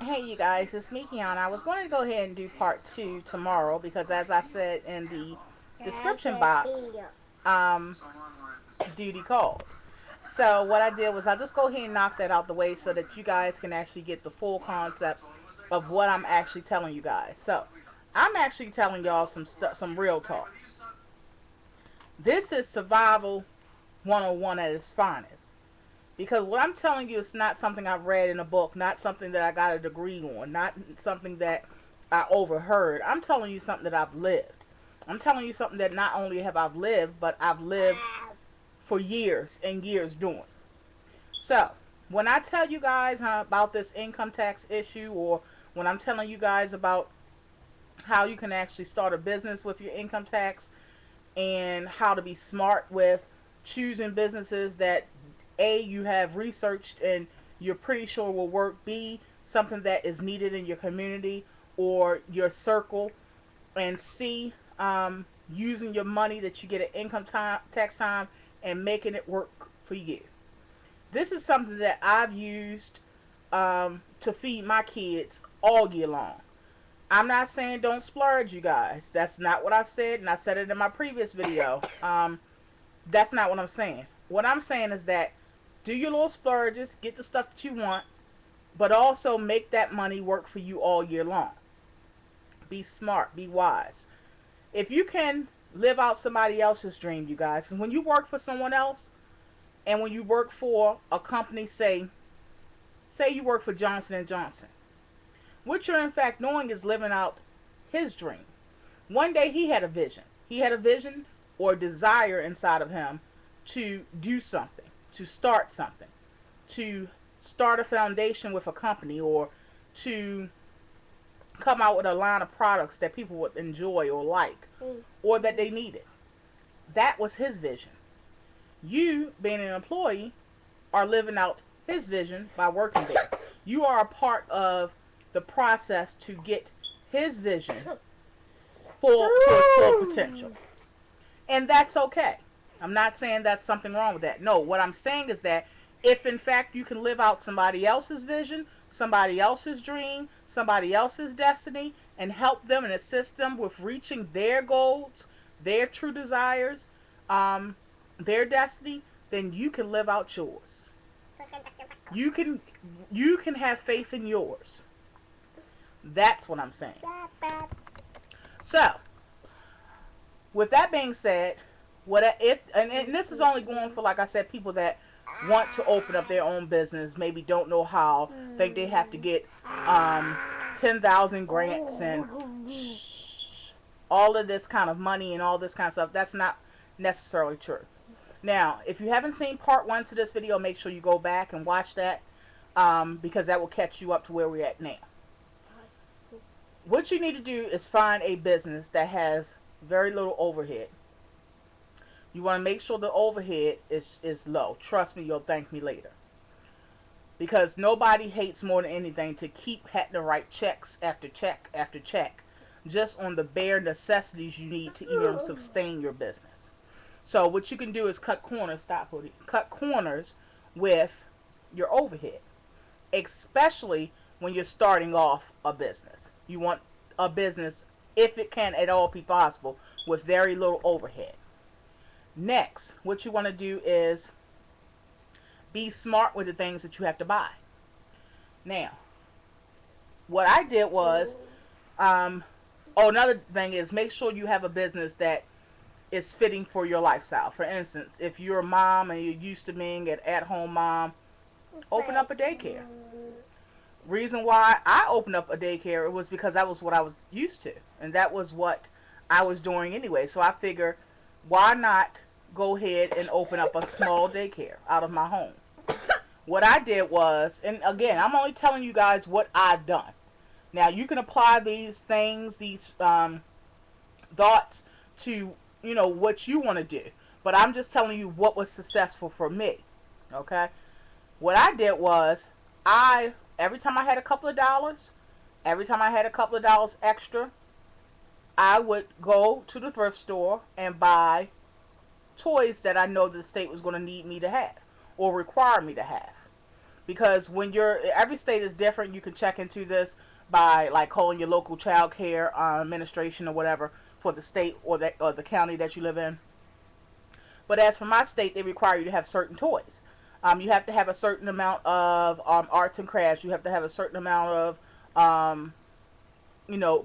Hey you guys, it's me Kianna. I was going to go ahead and do part 2 tomorrow because as I said in the description box, um, duty called. So what I did was I just go ahead and knock that out the way so that you guys can actually get the full concept of what I'm actually telling you guys. So I'm actually telling y'all some real talk. This is survival 101 at its finest. Because what I'm telling you is not something I've read in a book, not something that I got a degree on, not something that I overheard. I'm telling you something that I've lived. I'm telling you something that not only have I lived, but I've lived for years and years doing. So, when I tell you guys about this income tax issue, or when I'm telling you guys about how you can actually start a business with your income tax and how to be smart with choosing businesses that A, you have researched and you're pretty sure will work, B, something that is needed in your community or your circle, and C, using your money that you get at tax time and making it work for you. This is something that I've used to feed my kids all year long. I'm not saying don't splurge, you guys. That's not what I've said, and I said it in my previous video. That's not what I'm saying. What I'm saying is that do your little splurges, get the stuff that you want, but also make that money work for you all year long. Be smart, be wise. If you can live out somebody else's dream, you guys, because when you work for someone else and when you work for a company, say you work for Johnson and Johnson, what you're in fact doing is living out his dream. One day he had a vision. He had a vision or desire inside of him to do something, to start a foundation with a company, or to come out with a line of products that people would enjoy or like, or that they needed. That was his vision. You, being an employee, are living out his vision by working there. You are a part of the process to get his vision towards full potential. And that's okay. I'm not saying that's something wrong with that. No, what I'm saying is that if in fact you can live out somebody else's vision, somebody else's dream, somebody else's destiny, and help them and assist them with reaching their goals, their true desires, their destiny, then you can live out yours. You can have faith in yours. That's what I'm saying. So, with that being said, and this is only going for, like I said, people that want to open up their own business, maybe don't know how, think they have to get 10,000 grants and all of this kind of money and all this kind of stuff. That's not necessarily true. Now, if you haven't seen part 1 to this video, make sure you go back and watch that, because that will catch you up to where we're at now. What you need to do is find a business that has very little overhead. You want to make sure the overhead is low. Trust me, you'll thank me later. Because nobody hates more than anything to keep having to write checks after check after check just on the bare necessities you need to even sustain your business. So what you can do is cut corners, cut corners with your overhead, especially when you're starting off a business. You want a business, if it can at all be possible, with very little overhead. Next, what you want to do is be smart with the things that you have to buy. Now, what I did was, another thing is make sure you have a business that is fitting for your lifestyle. For instance, if you're a mom and you're used to being an at-home mom, open up a daycare. Reason why I opened up a daycare was because that was what I was used to, and that was what I was doing anyway. So I figured, why not go ahead and open up a small daycare out of my home? What I did was, and again, I'm only telling you guys what I've done. Now, you can apply these things, these thoughts to, what you want to do. But I'm just telling you what was successful for me. Okay? What I did was, every time I had a couple of dollars, extra, I would go to the thrift store and buy toys that I know the state was going to need me to have or require me to have. because when you're, every state is different. You can check into this by like calling your local child care administration or whatever for the state or the county that you live in. But as for my state, they require you to have certain toys. You have to have a certain amount of arts and crafts. You have to have a certain amount of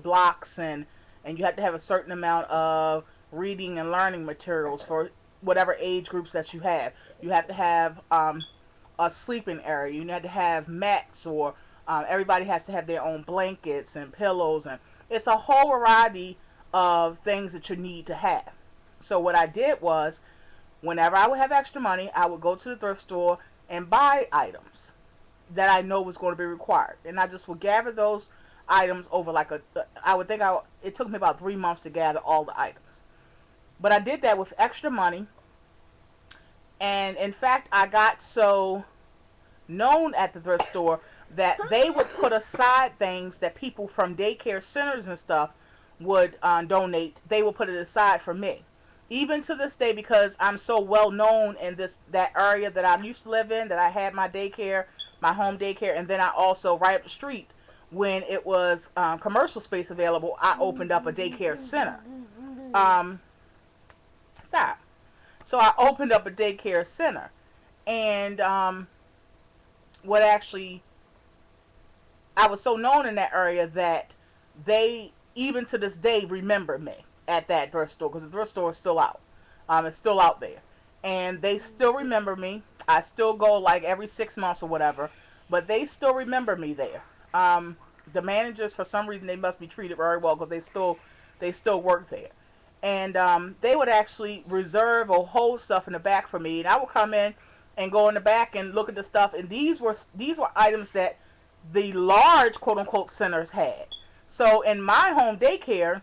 blocks, and you have to have a certain amount of reading and learning materials for whatever age groups that you have. You have to have a sleeping area. You have to have mats, or everybody has to have their own blankets and pillows, and it's a whole variety of things that you need to have. So what I did was, whenever I would have extra money, I would go to the thrift store and buy items that I know was going to be required, and I just would gather those items over like it took me about 3 months to gather all the items. But I did that with extra money, and in fact, I got so known at the thrift store that they would put aside things that people from daycare centers and stuff would donate. They would put it aside for me. Even to this day, because I'm so well known in that area that I used to live in, that I had my daycare, my home daycare, and then I also, right up the street, when it was commercial space available, I opened up a daycare center. Stop. So I opened up a daycare center, and what actually, I was so known in that area that they, even to this day, remember me at that thrift store, because the thrift store is still out. It's still out there, and they still remember me. I still go like every 6 months or whatever, but they still remember me there. The managers, for some reason, they must be treated very well, because they still work there, and they would actually reserve or hold stuff in the back for me, and I would come in and go in the back and look at the stuff, and these were items that the large quote unquote centers had. So in my home daycare,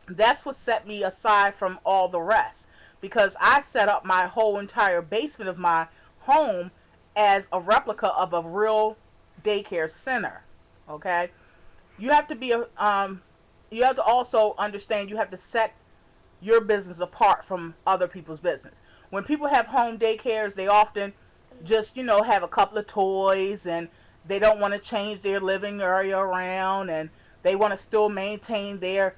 that's what set me aside from all the rest, because I set up my whole entire basement of my home as a replica of a real daycare center. Okay, you have to be you have to also understand, you have to set your business apart from other people's business. When people have home daycares, they often just have a couple of toys, and they don't want to change their living area around, and they want to still maintain their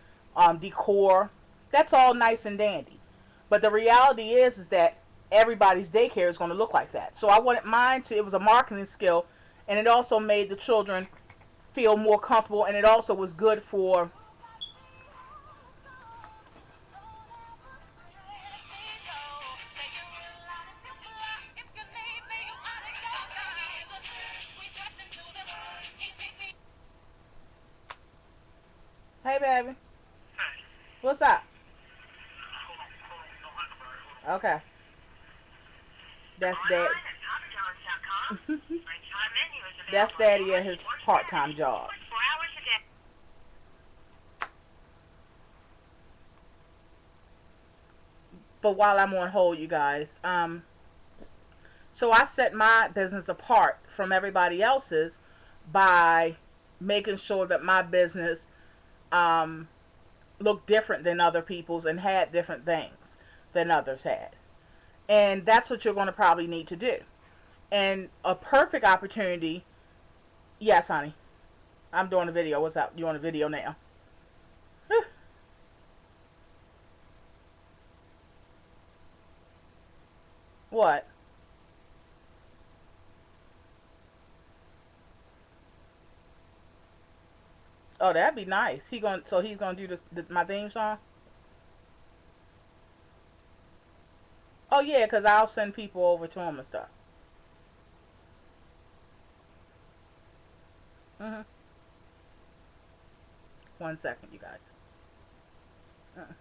decor. That's all nice and dandy, but the reality is that everybody's daycare is going to look like that. So I wanted mine to, it was a marketing skill, and it also made the children feel more comfortable, and it also was good for hey baby, what's up? Okay, that's dad. That's daddy at his part-time job. But while I'm on hold, you guys, so I set my business apart from everybody else's by making sure that my business um, looked different than other people's and had different things than others had. And that's what you're going to probably need to do. And a perfect opportunity, yes, honey, I'm doing a video. What's up? You on a video now? What? Oh, that'd be nice. He's gonna do my theme song. Oh yeah, cause I'll send people over to him and stuff. 1 second, you guys. Uh-uh.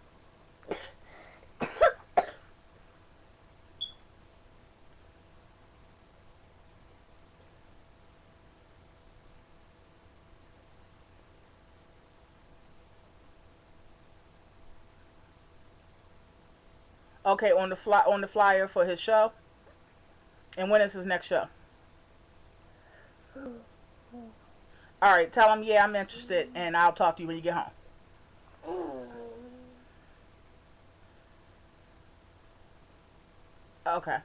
Okay, on the flyer for his show. And when is his next show? All right, tell him yeah, I'm interested, and I'll talk to you when you get home. Okay.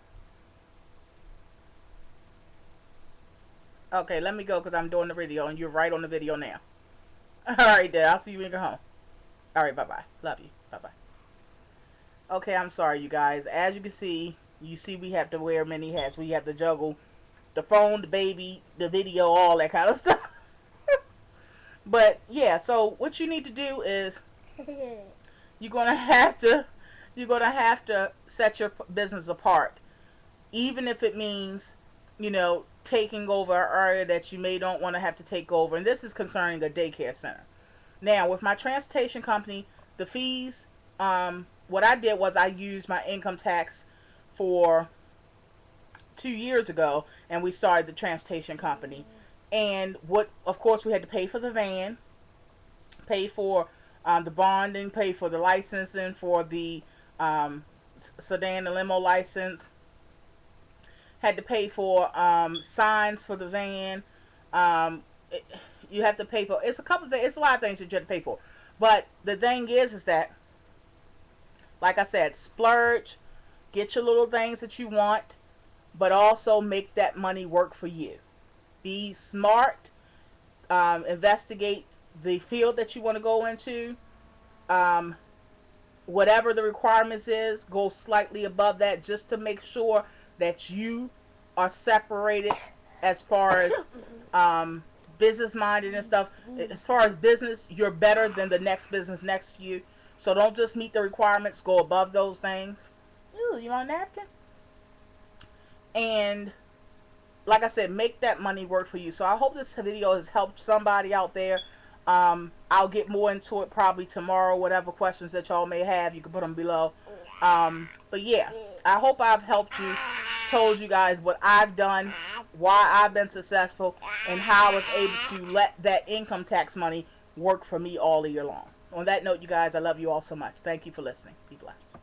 Okay, let me go because I'm doing the video and you're right on the video now. All right, then. I'll see you when you go home. All right, bye-bye. Love you. Bye-bye. Okay, I'm sorry, you guys. As you see we have to wear many hats. We have to juggle the phone, the baby, the video, all that kind of stuff. But, yeah, so what you need to do is you're going to have to set your business apart. Even if it means, taking over an area that you may don't want to have to take over. And this is concerning the daycare center. Now, with my transportation company, the fees, what I did was I used my income tax for 2 years ago, and we started the transportation company. And of course, we had to pay for the van, pay for the bonding, pay for the licensing for the sedan and limo license, had to pay for signs for the van. It, you have to pay for, it's a couple of things, it's a lot of things that you have to pay for. But the thing is that, like I said, splurge, get your little things that you want, but also make that money work for you. Be smart, investigate the field that you want to go into. Whatever the requirements is, go slightly above that just to make sure that you are separated as far as business minded and stuff. As far as business, you're better than the next business next to you. So don't just meet the requirements, go above those things. Ooh, you want a napkin? And like I said, make that money work for you. So I hope this video has helped somebody out there. I'll get more into it probably tomorrow. Whatever questions that y'all may have, you can put them below. But yeah, I hope I've helped you, told you guys what I've done, why I've been successful, and how I was able to let that income tax money work for me all year long. On that note, you guys, I love you all so much. Thank you for listening. Be blessed.